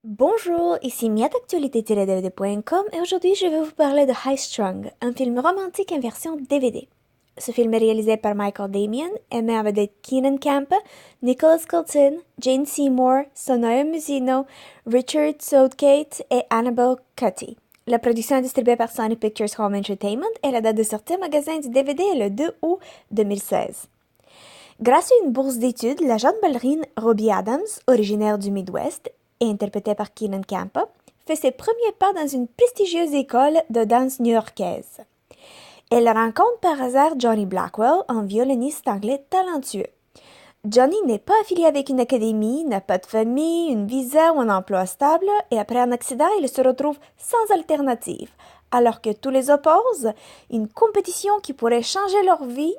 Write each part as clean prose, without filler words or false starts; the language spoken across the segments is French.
Bonjour, ici Mia d'actualité-dvd.com et aujourd'hui je vais vous parler de High Strung, un film romantique en version DVD. Ce film est réalisé par Michael Damian et met en vedette Keenan Campa, Nicholas Colton, Jane Seymour, Sonoya Musino, Richard Southgate et Annabelle Cutty. La production est distribuée par Sony Pictures Home Entertainment et la date de sortie au magasin du DVD est le 2 août 2016. Grâce à une bourse d'études, la jeune ballerine Robbie Adams, originaire du Midwest et interprétée par Keenan Campa, fait ses premiers pas dans une prestigieuse école de danse new-yorkaise. Elle rencontre par hasard Johnny Blackwell, un violoniste anglais talentueux. Johnny n'est pas affilié avec une académie, n'a pas de famille, une visa ou un emploi stable, et après un accident, il se retrouve sans alternative, alors que tous les opposent, une compétition qui pourrait changer leur vie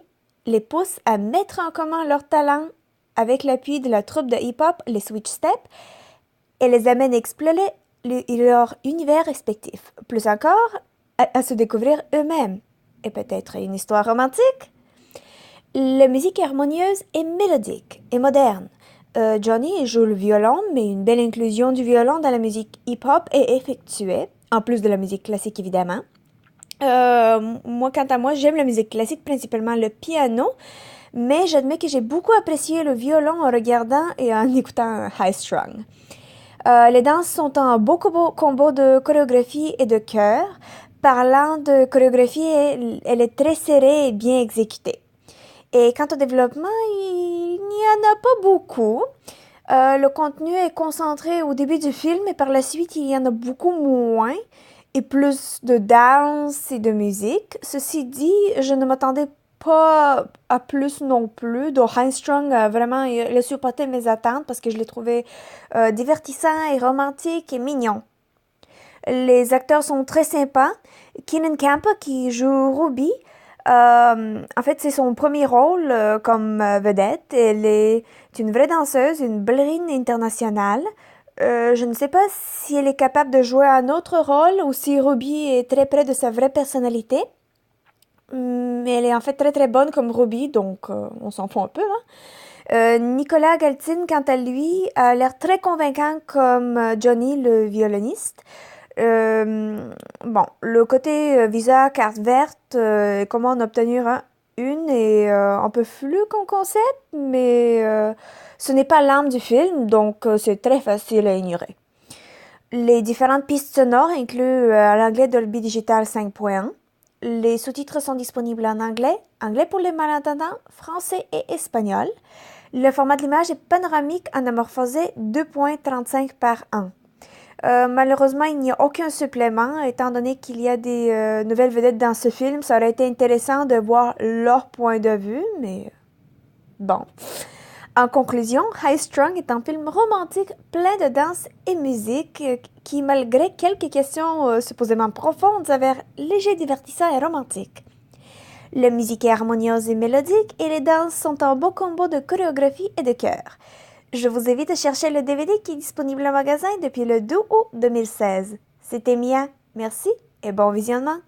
les pousse à mettre en commun leurs talents avec l'appui de la troupe de hip-hop, les Switch Step, et les amène à explorer leur univers respectif. Plus encore, à se découvrir eux-mêmes. Et peut-être une histoire romantique? La musique est harmonieuse et mélodique et moderne. Johnny joue le violon, mais une belle inclusion du violon dans la musique hip-hop est effectuée, en plus de la musique classique évidemment. Moi, quant à moi, j'aime la musique classique, principalement le piano, mais j'admets que j'ai beaucoup apprécié le violon en regardant et en écoutant High Strung. Les danses sont un beau combo de chorégraphie et de chœur. Parlant de chorégraphie, elle est très serrée et bien exécutée. Et quant au développement, il n'y en a pas beaucoup. Le contenu est concentré au début du film et par la suite, il y en a beaucoup moins et plus de danse et de musique. Ceci dit, je ne m'attendais pas à plus non plus. Donc High Strung a vraiment il a surpassé mes attentes parce que je l'ai trouvé divertissant et romantique et mignon. Les acteurs sont très sympas. Keenan Campa qui joue Ruby, en fait, c'est son premier rôle comme vedette. Elle est une vraie danseuse, une ballerine internationale. Je ne sais pas si elle est capable de jouer un autre rôle ou si Ruby est très près de sa vraie personnalité. Mais elle est en fait très très bonne comme Ruby, donc on s'en fout un peu, hein. Nicolas Galtine, quant à lui, a l'air très convaincant comme Johnny, le violoniste. Bon, le côté visa, carte verte, comment en obtenir une est un peu flou comme concept, mais ce n'est pas l'âme du film, donc c'est très facile à ignorer. Les différentes pistes sonores incluent l'anglais Dolby Digital 5.1. Les sous-titres sont disponibles en anglais, anglais pour les malentendants, français et espagnol. Le format de l'image est panoramique anamorphosé 2.35 par 1. Malheureusement, il n'y a aucun supplément, étant donné qu'il y a des nouvelles vedettes dans ce film. Ça aurait été intéressant de voir leur point de vue, mais bon. En conclusion, High Strung est un film romantique plein de danse et musique qui, malgré quelques questions supposément profondes, s'avère léger, divertissant et romantique. La musique est harmonieuse et mélodique et les danses sont un beau combo de chorégraphie et de chœur. Je vous invite à chercher le DVD qui est disponible au magasin depuis le 2 août 2016. C'était Mia, merci et bon visionnement!